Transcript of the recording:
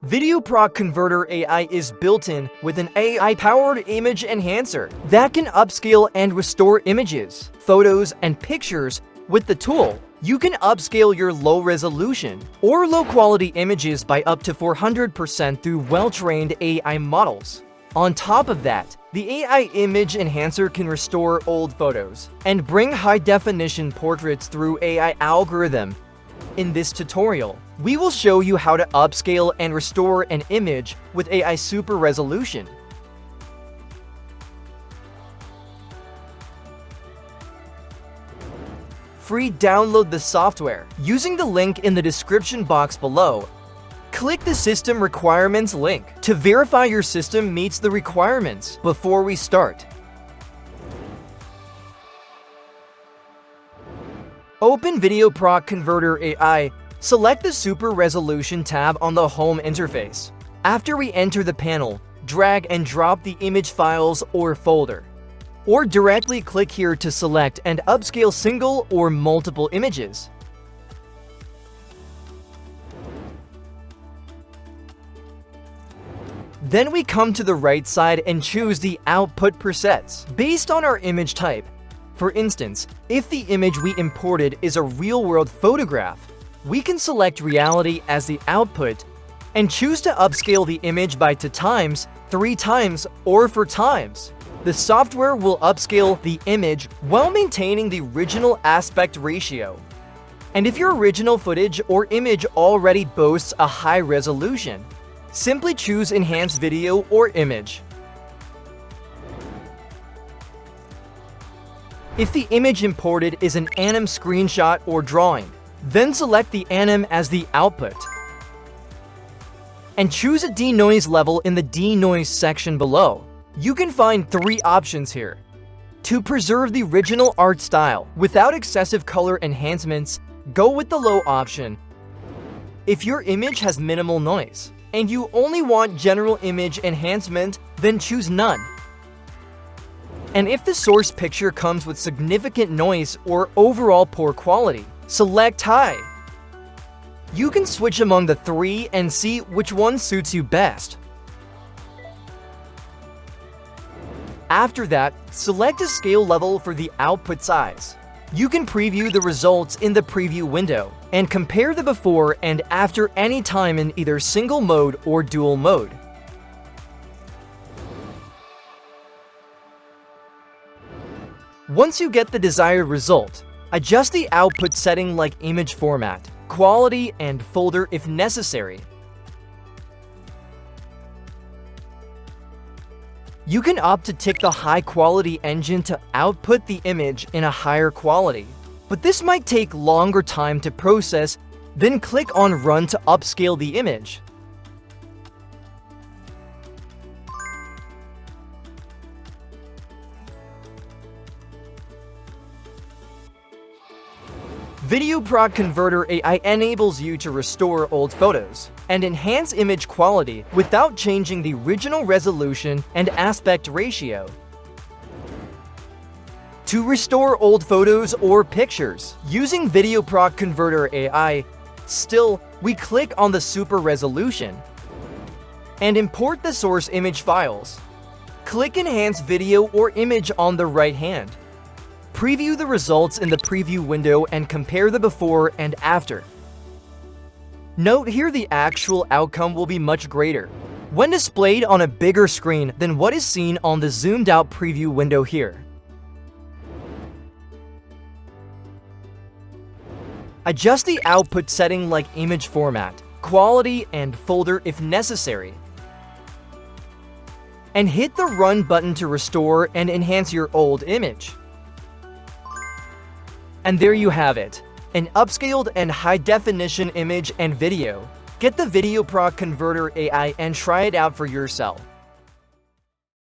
VideoProc Converter AI is built in with an AI-powered image enhancer that can upscale and restore images, photos, and pictures. With the tool, you can upscale your low-resolution or low-quality images by up to 400% through well-trained AI models. On top of that, the AI image enhancer can restore old photos and bring high-definition portraits through AI algorithm. In this tutorial, we will show you how to upscale and restore an image with AI super resolution. Free download the software using the link in the description box below. Click the System Requirements link to verify your system meets the requirements before we start. Open VideoProc Converter AI. Select the Super Resolution tab on the Home interface. After we enter the panel, drag and drop the image files or folder. Or directly click here to select and upscale single or multiple images. Then we come to the right side and choose the output presets based on our image type. For instance, if the image we imported is a real-world photograph, we can select reality as the output and choose to upscale the image by 2 times, 3 times, or 4 times. The software will upscale the image while maintaining the original aspect ratio. And if your original footage or image already boasts a high resolution, simply choose Enhance Video or Image. If the image imported is an anim screenshot or drawing, then select the anim as the output. And choose a denoise level in the denoise section below. You can find 3 options here. To preserve the original art style without excessive color enhancements, go with the low option. If your image has minimal noise, and you only want general image enhancement, then choose none. And if the source picture comes with significant noise or overall poor quality, select high. You can switch among the 3 and see which one suits you best. After that, select a scale level for the output size. You can preview the results in the preview window and compare the before and after any time in either single mode or dual mode. Once you get the desired result, adjust the output setting like image format, quality, and folder if necessary. You can opt to tick the high quality engine to output the image in a higher quality, but this might take longer time to process. Then click on Run to upscale the image. VideoProc Converter AI enables you to restore old photos and enhance image quality without changing the original resolution and aspect ratio. To restore old photos or pictures using VideoProc Converter AI, we click on the Super Resolution and import the source image files. Click Enhance Video or Image on the right hand. Preview the results in the preview window and compare the before and after. Note here the actual outcome will be much greater when displayed on a bigger screen than what is seen on the zoomed out preview window here. Adjust the output setting like image format, quality, and folder if necessary. And hit the Run button to restore and enhance your old image. And there you have it, an upscaled and high-definition image and video. Get the VideoProc Converter AI and try it out for yourself.